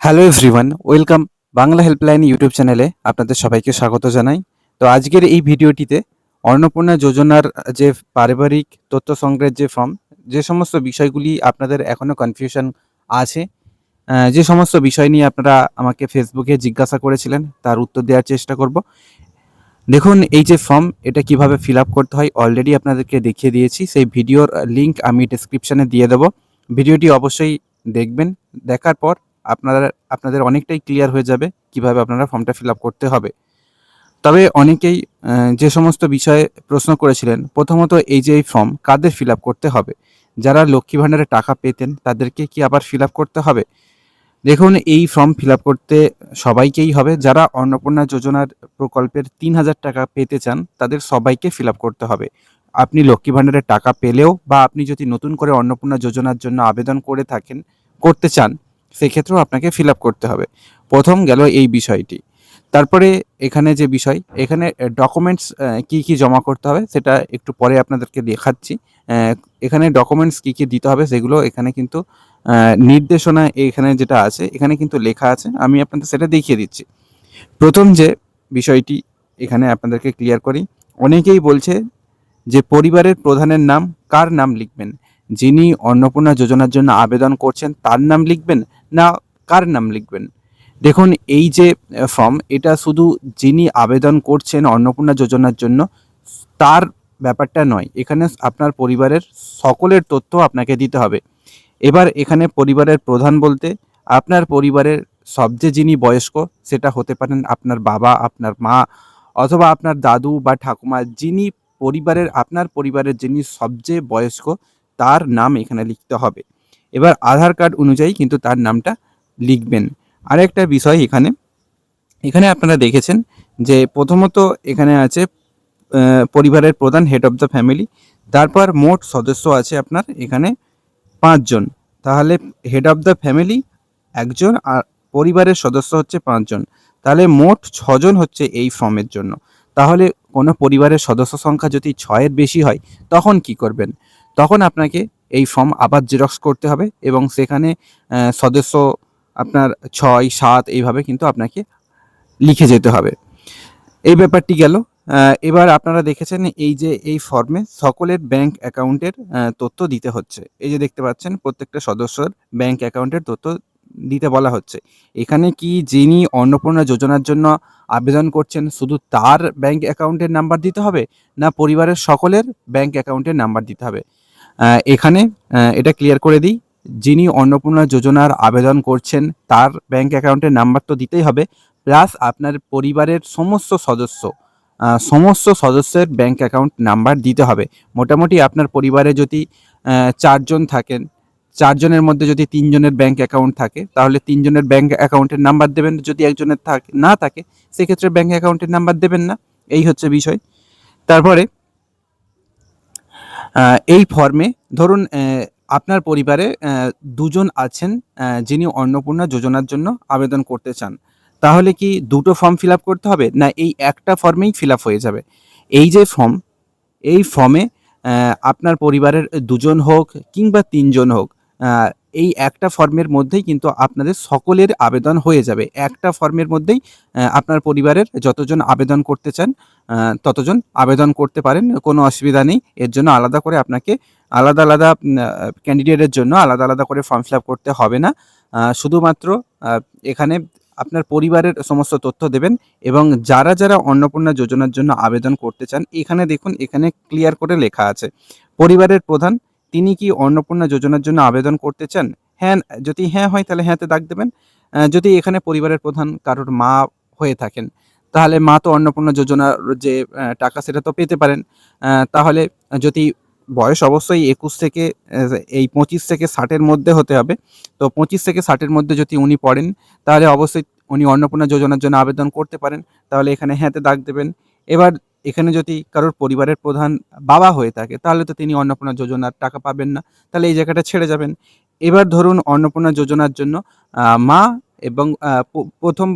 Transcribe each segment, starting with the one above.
Hello everyone, welcome Bangla helpline YouTube চ্যানেলে আপনাদের সবাইকে স্বাগত জানাই। তো আজকের এই ভিডিওটিতে অন্নপূর্ণা যোজনার যে পারিবারিক তথ্য সংগ্রহের যে ফর্ম, যে সমস্ত বিষয়গুলি আপনাদের এখনও কনফিউশন আছে, যে সমস্ত বিষয় নিয়ে আপনারা আমাকে ফেসবুকে জিজ্ঞাসা করেছিলেন তার উত্তর দেওয়ার চেষ্টা করব। দেখুন, এই যে ফর্ম, এটা কিভাবে ফিল আপ করতে হয় অলরেডি আপনাদেরকে দেখিয়ে দিয়েছি। সেই ভিডিওর লিঙ্ক আমি ডেসক্রিপশনে দিয়ে দেবো। ভিডিওটি অবশ্যই দেখবেন। দেখার পর আপনাদের অনেকটাই ক্লিয়ার হয়ে যাবে কিভাবে আপনারা ফর্মটা ফিল আপ করতে হবে। তবে অনেকেই যে সমস্ত বিষয়ে প্রশ্ন করেছিলেন, প্রথমত এই যে এই ফর্ম কাদের ফিল আপ করতে হবে? যারা লক্ষ্মী ভাণ্ডারে টাকা পেতেন তাদেরকে কি আবার ফিল আপ করতে হবে? দেখুন, এই ফর্ম ফিল আপ করতে সবাইকেই হবে। যারা অন্নপূর্ণা যোজনার প্রকল্পের ৩,০০০ টাকা পেতে চান তাদের সবাইকে ফিল আপ করতে হবে। আপনি লক্ষ্মী ভাণ্ডারের টাকা পেলেও বা আপনি যদি নতুন করে অন্নপূর্ণা যোজনার জন্য আবেদন করতে চান, সেক্ষেত্রেও আপনাকে ফিল আপ করতে হবে। প্রথম গেল এই বিষয়টি। তারপরে এখানে যে বিষয়, এখানে ডকুমেন্টস কী কী জমা করতে হবে সেটা একটু পরে আপনাদেরকে দেখাচ্ছি। এখানে ডকুমেন্টস কী কী দিতে হবে সেগুলো এখানে কিন্তু নির্দেশনা এখানে যেটা আছে এখানে কিন্তু লেখা আছে। আমি আপনাদের সেটা দেখিয়ে দিচ্ছি। প্রথম যে বিষয়টি এখানে আপনাদেরকে ক্লিয়ার করি। অনেকেই বলছে যে পরিবারের প্রধানের নাম, কার নাম লিখবেন? যিনি অন্নপূর্ণা যোজনার জন্য আবেদন করছেন তার নাম লিখবেন, না কার নাম লিখবেন? দেখুন, এই যে ফর্ম, এটা শুধু যিনি আবেদন করছেন অন্নপূর্ণা যোজনার জন্য তার ব্যাপারটা নয়। এখানে আপনার পরিবারের সকলের তথ্য আপনাকে দিতে হবে। এবার এখানে পরিবারের প্রধান বলতে আপনার পরিবারের সবচেয়ে যিনি বয়স্ক, সেটা হতে পারেন আপনার বাবা, আপনার মা অথবা আপনার দাদু বা ঠাকুমা। যিনি আপনার পরিবারের যিনি সবচেয়ে বয়স্ক তার নাম এখানে লিখতে হবে। এবার আধার কার্ড অনুযায়ী কিন্তু তার নামটা লিখবেন। আরেকটা বিষয়, এখানে আপনারা দেখেছেন যে প্রথমত এখানে আছে পরিবারের প্রধান, হেড অফ দ্য ফ্যামিলি। তারপর মোট সদস্য আছে আপনার এখানে ৫ জন। তাহলে হেড অফ দ্য ফ্যামিলি একজন আর পরিবারের সদস্য হচ্ছে ৫ জন। তাহলে মোট ৬ জন হচ্ছে এই ফর্মের জন্য। তাহলে কোনো পরিবারের সদস্য সংখ্যা যদি ৬ এর বেশি হয় তখন কি করবেন? তখন আপনাকে এই ফর্ম আবার জেরক্স করতে হবে এবং সেখানে সদস্য আপনার ৬, ৭ এইভাবে কিন্তু আপনাকে লিখে যেতে হবে। এই ব্যাপারটি গেল। এবার আপনারা দেখেছেন এই যে এই ফর্মে সকলের ব্যাংক অ্যাকাউন্টের তথ্য দিতে হচ্ছে। এই যে দেখতে পাচ্ছেন প্রত্যেকটা সদস্যর ব্যাংক অ্যাকাউন্টের তথ্য দিতে বলা হচ্ছে। এখানে কি যিনি অন্নপূর্ণা যোজনার জন্য আবেদন করছেন শুধু তার ব্যাংক অ্যাকাউন্টের নাম্বার দিতে হবে, না পরিবারের সকলের ব্যাংক অ্যাকাউন্টের নাম্বার দিতে হবে? এখানে এটা ক্লিয়ার করে দিই, যিনি অন্নপূর্ণা যোজনার আবেদন করছেন তার ব্যাংক অ্যাকাউন্টের নাম্বার তো দিতেই হবে, প্লাস আপনার পরিবারের সমস্ত সদস্যের ব্যাংক অ্যাকাউন্ট নাম্বার দিতে হবে। মোটামুটি আপনার পরিবারে যদি ৪ জন থাকেন, ৪ জনের মধ্যে যদি ৩ জনের ব্যাংক অ্যাকাউন্ট থাকে তাহলে ৩ জনের ব্যাংক অ্যাকাউন্টের নাম্বার দেবেন। যদি একজনের না থাকে সেক্ষেত্রে ব্যাংক অ্যাকাউন্টের নাম্বার দেবেন না। এই হচ্ছে বিষয়। তারপরে এই ফর্মে ধরুন আপনার পরিবারে ২ জন আছেন যিনি অন্নপূর্ণা যোজনার জন্য আবেদন করতে চান। তাহলে কি ২টো ফর্ম ফিল আপ করতে হবে? না এই একটা ফর্মেই ফিল আপ হয়ে যাবে? এই যে ফর্ম, এই ফর্মে আপনার পরিবারের ২ জন হোক কিংবা ৩ জন হোক, আ এই একটা ফর্মের মধ্যেই কিন্তু আপনাদের সকলের আবেদন হয়ে যাবে। একটা ফর্মের মধ্যেই আপনার পরিবারের যতজন আবেদন করতে চান ততজন আবেদন করতে পারেন। কোনো অসুবিধা নেই। এর জন্য আলাদা করে আপনাকে আলাদা ক্যান্ডিডেটের জন্য আলাদা করে ফর্ম ফিল আপ করতে হবে না। শুধুমাত্র আ এখানে আপনার পরিবারের সমস্ত তথ্য দেবেন এবং যারা অন্নপূর্ণা যোজনার জন্য আবেদন করতে চান, এখানে দেখুন এখানে ক্লিয়ার করে লেখা আছে। পরিবারের প্রধান, তিনি কি অন্নপূর্ণা যোজনার জন্য আবেদন করতে চান? হ্যাঁ, যদি হ্যাঁ হয় তাহলে হ্যাঁতে দাগ দেবেন। যদি এখানে পরিবারের প্রধান কারোর মা হয়ে থাকেন, তাহলে মা তো অন্নপূর্ণা যোজনার যে টাকা সেটা তো পেতে পারেন। তাহলে যদি বয়স অবশ্যই ২১ থেকে এই ২৫ থেকে ৬০ এর মধ্যে হতে হবে। তো ২৫ থেকে ৬০ এর মধ্যে যদি উনি পড়েন তাহলে অবশ্যই উনি অন্নপূর্ণা যোজনার জন্য আবেদন করতে পারেন। তাহলে এখানে হ্যাঁতে দাগ দেবেন। এবার এখানে যদি কারোর পরিবারের প্রধান বাবা হয়ে থাকে তাহলে তো তিনি অন্নপূর্ণা যোজনার টাকা পাবেন না। তাহলে এই জায়গাটা ছেড়ে যাবেন। এবার ধরুন অন্নপূর্ণা যোজনার জন্য মা এবং প্রথম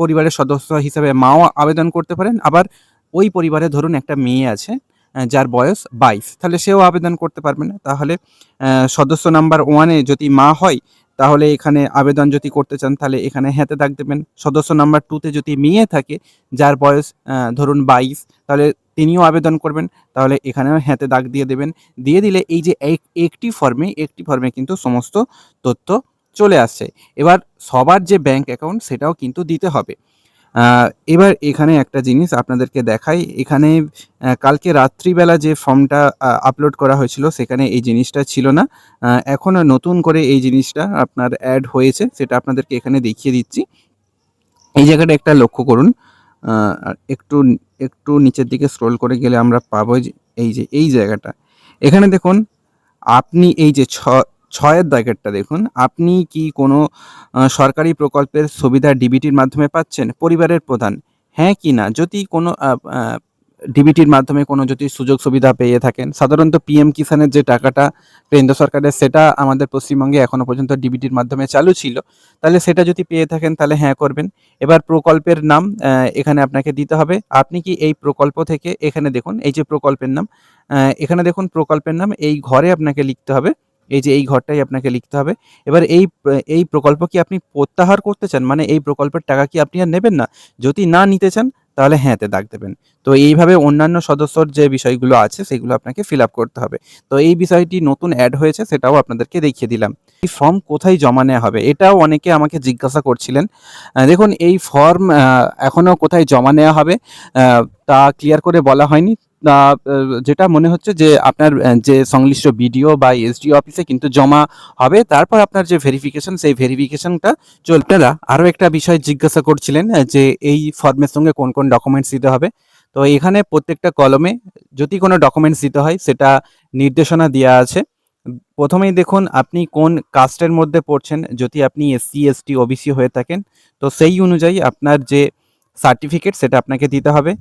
পরিবারের সদস্য হিসেবে মাও আবেদন করতে পারেন। আবার ওই পরিবারে ধরুন একটা মেয়ে আছে যার বয়স ২২, তাহলে সেও আবেদন করতে পারবে না। তাহলে সদস্য নাম্বার 1 এ যদি মা হয় তাহলে এখানে আবেদন যদি করতে চান তাহলে এখানে হ্যাঁতে দাগ দেবেন। সদস্য নাম্বার 2 তে যদি মেয়ে থাকে যার বয়স ধরুন 22, তাহলে তিনিও আবেদন করবেন, তাহলে এখানেও হ্যাঁতে দাগ দিয়ে দেবেন। দিয়ে দিলে এই যে একটি ফর্মে কিন্তু সমস্ত তথ্য চলে আসছে। এবার সবার যে ব্যাংক অ্যাকাউন্ট সেটাও কিন্তু দিতে হবে। এবার এখানে একটা জিনিস আপনাদেরকে দেখাই। এখানে কালকে রাত্রিবেলা যে ফর্মটা আপলোড করা হয়েছিল সেখানে এই জিনিসটা ছিল না। এখন নতুন করে এই জিনিসটা আপনার অ্যাড হয়েছে, সেটা আপনাদেরকে এখানে দেখিয়ে দিচ্ছি। এই জায়গাটা একটা লক্ষ্য করুন। আর একটু নিচের দিকে স্ক্রল করে গেলে আমরা পাবো যে এই জায়গাটা। এখানে দেখুন, আপনি এই যে ৬ এর দাগেরটা দেখুন, আপনি কি কোনো সরকারি প্রকল্পের সুবিধা ডিবিটির মাধ্যমে পাচ্ছেন? পরিবারের প্রধান, হ্যাঁ কি না? যদি কোনো ডিবিটির মাধ্যমে কোনো যদি সুযোগ সুবিধা পেয়ে থাকেন, সাধারণত পিএম কিষাণের যে টাকাটা কেন্দ্র সরকারের, সেটা আমাদের পশ্চিমবঙ্গে এখনো পর্যন্ত ডিবিটির মাধ্যমে চালু ছিল। তাহলে সেটা যদি পেয়ে থাকেন তাহলে হ্যাঁ করবেন। এবার প্রকল্পের নাম এখানে আপনাকে দিতে হবে। আপনি কি এই প্রকল্প থেকে, এখানে দেখুন এই যে প্রকল্পের নাম, এখানে দেখুন প্রকল্পের নাম, এই ঘরে আপনাকে লিখতে হবে। এই যে এই ঘরটাই আপনাকে লিখতে হবে। এবার এই প্রকল্প কি আপনি প্রত্যাহার করতে চান? মানে এই প্রকল্পের টাকা কি আপনি আর নেবেন না? যদি না নিতে চান তাহলে হ্যাঁতে দাগ দেবেন। তো এইভাবে অন্যান্য সদস্যর যে বিষয়গুলো আছে সেগুলো আপনাকে ফিল আপ করতে হবে। তো এই বিষয়টি নতুন অ্যাড হয়েছে, সেটাও আপনাদেরকে দেখিয়ে দিলাম। এই ফর্ম কোথায় জমা নেওয়া হবে এটাও অনেকে আমাকে জিজ্ঞাসা করছিলেন। দেখুন, এই ফর্ম এখনও কোথায় জমা নেওয়া হবে তা ক্লিয়ার করে বলা হয়নি। যেটা মনে হচ্ছে যে আপনার যে সংশ্লিষ্ট বিডিও বা এসডিও অফিসে কিন্তু জমা হবে। তারপর আপনার যে ভেরিফিকেশন, সেই ভেরিফিকেশনটা চলবে। আপনারা আরও একটা বিষয় জিজ্ঞাসা করছিলেন যে এই ফর্মের সঙ্গে কোন কোন ডকুমেন্টস দিতে হবে। তো এখানে প্রত্যেকটা কলমে যদি কোনো ডকুমেন্টস দিতে হয় সেটা নির্দেশনা দেওয়া আছে। প্রথমেই দেখুন আপনি কোন কাস্টের মধ্যে পড়ছেন। যদি আপনি এসসি, এসটি, ওবিসি হয়ে থাকেন তো সেই অনুযায়ী আপনার যে সার্টিফিকেট সেটা আপনাকে দিতে হবে।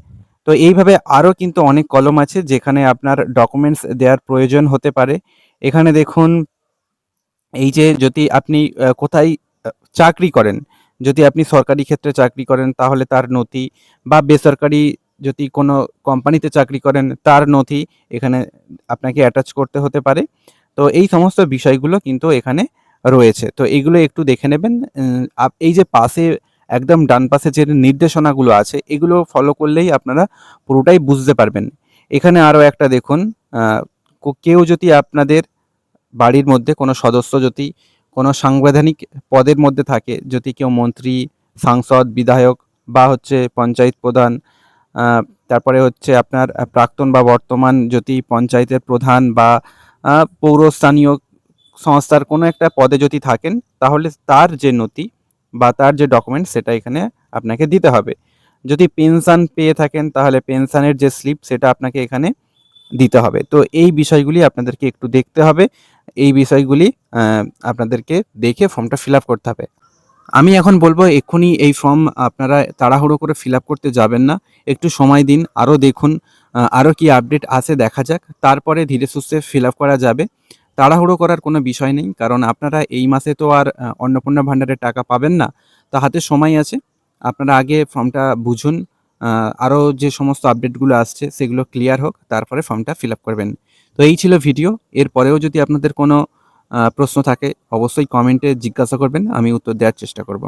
তো এইভাবে আরও কিন্তু অনেক কলম আছে যেখানে আপনার ডকুমেন্টস দেওয়ার প্রয়োজন হতে পারে। এখানে দেখুন, এই যে যদি আপনি কোথায় চাকরি করেন, যদি আপনি সরকারি ক্ষেত্রে চাকরি করেন তাহলে তার নথি, বা বেসরকারি যদি কোনো কোম্পানিতে চাকরি করেন তার নথি এখানে আপনাকে অ্যাটাচ করতে হতে পারে। তো এই সমস্ত বিষয়গুলো কিন্তু এখানে রয়েছে। তো এইগুলো একটু দেখে নেবেন। এই যে পাশে একদম ডান পাশে যে নির্দেশনাগুলো আছে এগুলো ফলো করলেই আপনারা পুরোটাই বুঝতে পারবেন। এখানে আরও একটা দেখুন, কেউ যদি আপনাদের বাড়ির মধ্যে কোনো সদস্য যদি কোনো সাংবিধানিক পদের মধ্যে থাকে, যদি কেউ মন্ত্রী, সাংসদ, বিধায়ক বা হচ্ছে পঞ্চায়েত প্রধান, তারপরে হচ্ছে আপনার প্রাক্তন বা বর্তমান যদি পঞ্চায়েতের প্রধান বা পৌরস্থানীয় সংস্থার কোনো একটা পদে যদি থাকেন, তাহলে তার যে নথি বা তার যে ডকুমেন্ট সেটা এখানে আপনাকে দিতে হবে। যদি পেনশন পেয়ে থাকেন তাহলে পেনশনের যে স্লিপ সেটা আপনাকে এখানে দিতে হবে। তো এই বিষয়গুলি আপনাদেরকে একটু দেখতে হবে। এই বিষয়গুলি আপনাদেরকে দেখে ফর্মটা ফিল আপ করতে হবে। আমি এখন বলবো এক্ষুনি এই ফর্ম আপনারা তাড়াহুড়ো করে ফিল আপ করতে যাবেন না। একটু সময় দিন, আরও দেখুন, আরও কি আপডেট আসে দেখা যাক। তারপরে ধীরে সুস্থে ফিল আপ করা যাবে। তাড়াহুড়ো করার কোনো বিষয় নেই, কারণ আপনারা এই মাসে তো আর অন্নপূর্ণা ভাণ্ডারের টাকা পাবেন না। তো হাতে সময় আছে, আপনারা আগে ফর্মটা বুঝুন। আরও যে সমস্ত আপডেটগুলো আসছে সেগুলো ক্লিয়ার হোক, তারপরে ফর্মটা ফিল আপ করবেন। তো এই ছিল ভিডিও। এরপরেও যদি আপনাদের কোনো প্রশ্ন থাকে অবশ্যই কমেন্টে জিজ্ঞাসা করবেন, আমি উত্তর দেওয়ার চেষ্টা করব।